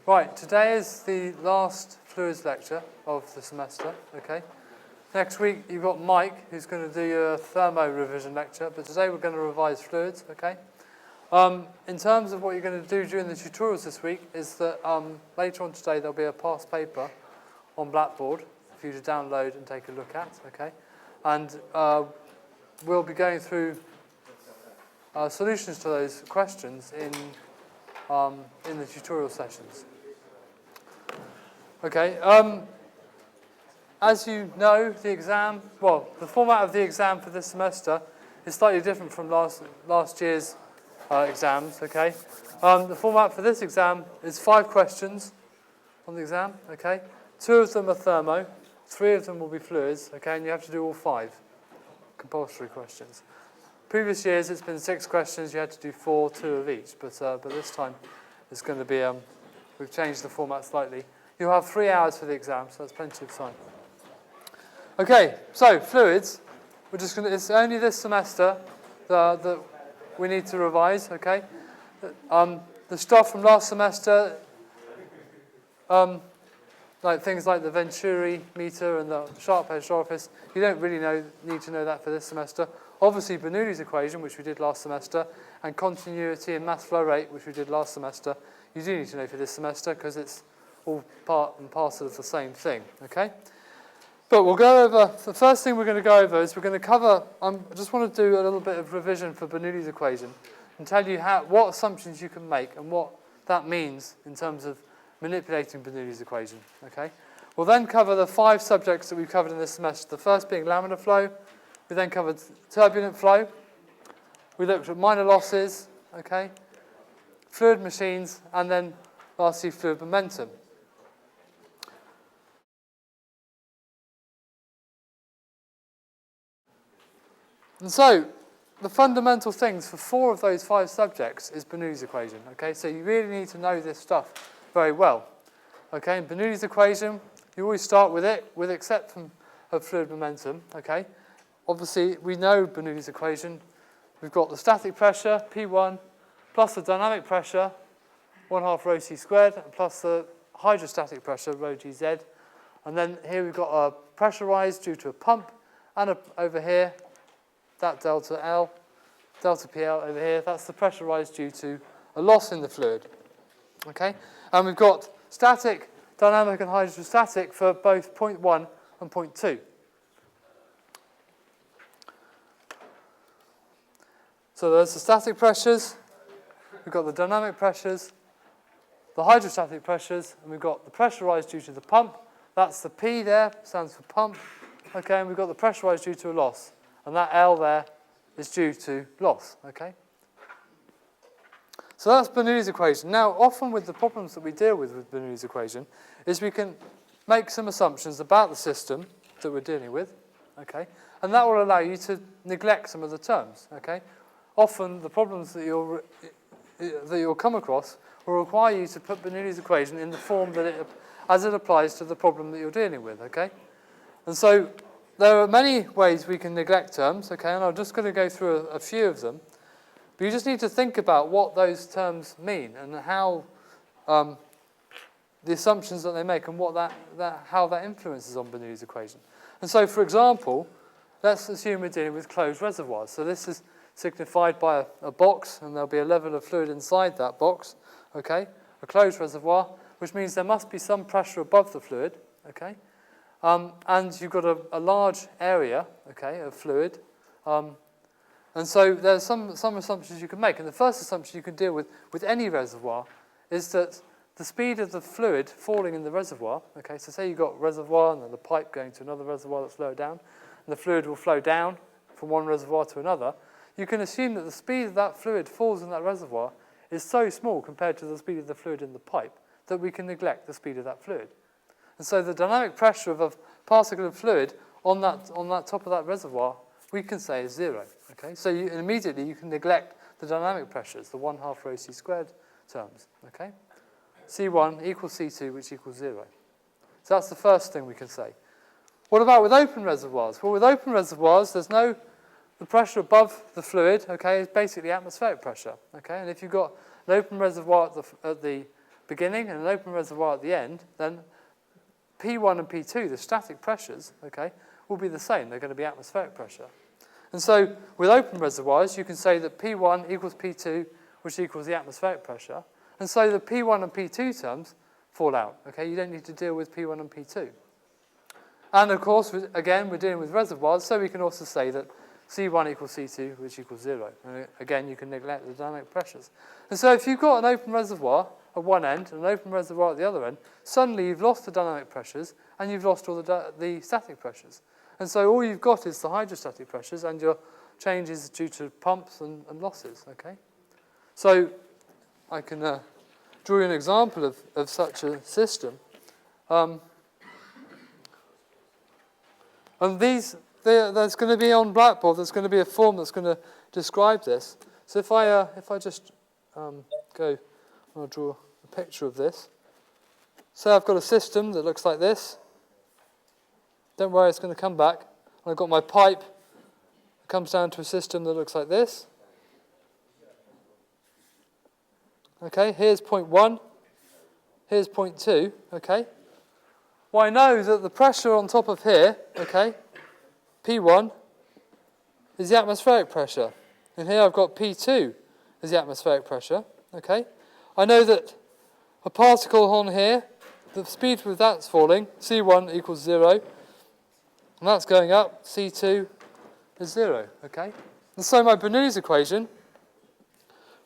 Right, today is the last fluids lecture of the semester, okay? Next week you've got Mike, who's going to do your thermo revision lecture, but today we're going to revise fluids, okay? In terms of what you're going to do during the tutorials this week is that later on today there'll be a past paper on Blackboard for you to download and take a look at, okay? And we'll be going through solutions to those questions in the tutorial sessions. Okay, as you know, the format of the exam for this semester is slightly different from last year's exams, okay? The format for this exam is 5 questions on the exam, okay? 2 of them are thermo, 3 of them will be fluids, okay? And you have to do all 5 compulsory questions. Previous years it's been 6 questions, you had to do 4, 2 of each, but this time it's going to be, we've changed the format slightly. You'll have 3 hours for the exam, so that's plenty of time. Okay, so fluids. It's only this semester that we need to revise, okay? The stuff from last semester, like things like the Venturi meter and the sharp-edged orifice, you don't really need to know that for this semester. Obviously, Bernoulli's equation, which we did last semester, and continuity and mass flow rate, which we did last semester, you do need to know for this semester because it's all part and parcel of the same thing, okay? But we'll go over, the first thing we're going to go over is we're going to cover, I just want to do a little bit of revision for Bernoulli's equation and tell you what assumptions you can make and what that means in terms of manipulating Bernoulli's equation, okay? We'll then cover the 5 subjects that we've covered in this semester, the first being laminar flow. We then covered turbulent flow. We looked at minor losses, okay? Fluid machines, and then lastly fluid momentum. And so, the fundamental things for 4 of those 5 subjects is Bernoulli's equation, okay? So you really need to know this stuff very well, okay? In Bernoulli's equation, you always start with it, with exception of fluid momentum, okay? Obviously, we know Bernoulli's equation. We've got the static pressure, P1, plus the dynamic pressure, 1/2 rho c squared, plus the hydrostatic pressure, rho gz. And then here we've got a pressure rise due to a pump, and over here, that delta L, delta PL over here, that's the pressure rise due to a loss in the fluid. Okay? And we've got static, dynamic, and hydrostatic for both point 1 and point 2. So there's the static pressures, we've got the dynamic pressures, the hydrostatic pressures, and we've got the pressure rise due to the pump. That's the P there, stands for pump. Okay, and we've got the pressure rise due to a loss. And that L there is due to loss, okay? So that's Bernoulli's equation. Now, often with the problems that we deal with Bernoulli's equation is we can make some assumptions about the system that we're dealing with, okay? And that will allow you to neglect some of the terms, okay? Often the problems that you'll come across will require you to put Bernoulli's equation in the form as it applies to the problem that you're dealing with, okay? And so there are many ways we can neglect terms, okay, and I'm just going to go through a few of them. But you just need to think about what those terms mean and how the assumptions that they make and how that influences on Bernoulli's equation. And so, for example, let's assume we're dealing with closed reservoirs. So this is signified by a box, and there'll be a level of fluid inside that box, okay, a closed reservoir, which means there must be some pressure above the fluid, okay. And you've got a large area, okay, of fluid. And so there's some assumptions you can make. And the first assumption you can deal with any reservoir is that the speed of the fluid falling in the reservoir, okay, so say you've got a reservoir and then the pipe going to another reservoir that's lower down, and the fluid will flow down from one reservoir to another, you can assume that the speed of that fluid falls in that reservoir is so small compared to the speed of the fluid in the pipe that we can neglect the speed of that fluid. And so the dynamic pressure of a particle of fluid on that top of that reservoir, we can say is 0. Okay, so immediately you can neglect the dynamic pressures, the 1/2 rho c squared terms. Okay, C1 equals C2, which equals 0. So that's the first thing we can say. What about with open reservoirs? Well, with open reservoirs, the pressure above the fluid, okay, is basically atmospheric pressure. Okay, and if you've got an open reservoir at the beginning and an open reservoir at the end, then P1 and P2, the static pressures, okay, will be the same. They're going to be atmospheric pressure. And so with open reservoirs, you can say that P1 equals P2, which equals the atmospheric pressure. And so the P1 and P2 terms fall out. Okay, you don't need to deal with P1 and P2. And of course, again, we're dealing with reservoirs, so we can also say that C1 equals C2, which equals 0. And again, you can neglect the dynamic pressures. And so if you've got an open reservoir at one end and an open reservoir at the other end, suddenly you've lost the dynamic pressures and you've lost all the static pressures. And so all you've got is the hydrostatic pressures, and your change is due to pumps and losses. Okay, so I can draw you an example of such a system. And there's going to be on Blackboard, there's going to be a form that's going to describe this. So if I just go, I'll draw a picture of this. So I've got a system that looks like this. Don't worry, it's going to come back. I've got my pipe. It comes down to a system that looks like this. Okay, here's point 1. Here's point 2. Okay. Well, I know that the pressure on top of here, okay, P1, is the atmospheric pressure. And here I've got P2 is the atmospheric pressure. Okay. I know that a particle on here, the speed with that's falling, C1 equals 0. And that's going up, C2 is 0, okay? And so my Bernoulli's equation,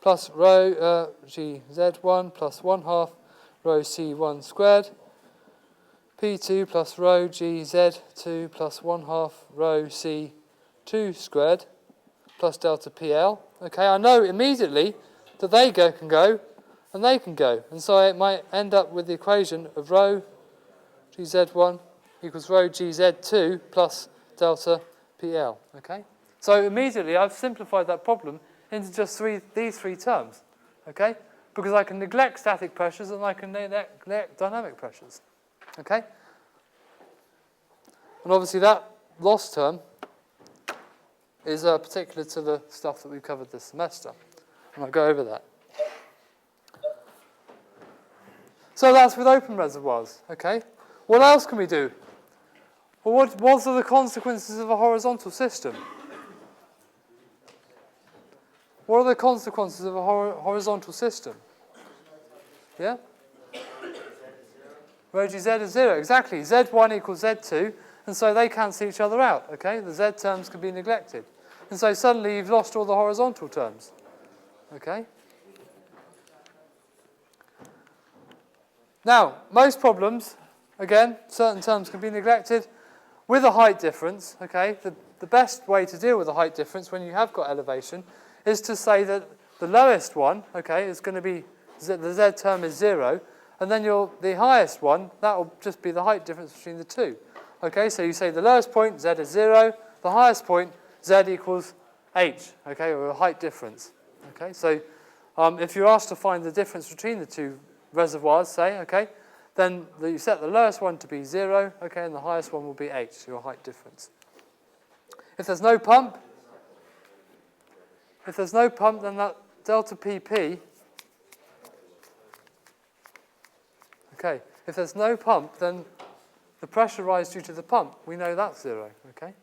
plus rho GZ1 plus 1/2 rho C1 squared, P2 plus rho GZ2 plus 1/2 rho C2 squared, plus delta PL. Okay, I know immediately that they can go, and they can go. And so I might end up with the equation of rho GZ1 equals rho GZ2 plus delta PL, okay? So immediately I've simplified that problem into just these three terms, okay? Because I can neglect static pressures and I can neglect dynamic pressures, okay? And obviously that loss term is particular to the stuff that we've covered this semester, and I'll go over that. So that's with open reservoirs, okay? What else can we do? Well, what are the consequences of a horizontal system? What are the consequences of a horizontal system? Yeah? Rho GZ is 0, exactly. Z1 equals Z2, and so they cancel each other out, okay? The Z terms can be neglected. And so suddenly you've lost all the horizontal terms, okay? Now, most problems, again, certain terms can be neglected. With a height difference, okay, the best way to deal with a height difference when you have got elevation is to say that the lowest one, okay, is going to be, the Z term is 0, and then the highest one, that will just be the height difference between the two. Okay, so you say the lowest point, Z is 0, the highest point, Z equals H, okay, or a height difference. Okay, so if you're asked to find the difference between the two reservoirs, say, okay, then you set the lowest one to be 0, okay, and the highest one will be H, your height difference. If there's no pump, then that delta PP, okay, if there's no pump, then the pressure rise due to the pump, we know that's 0, okay?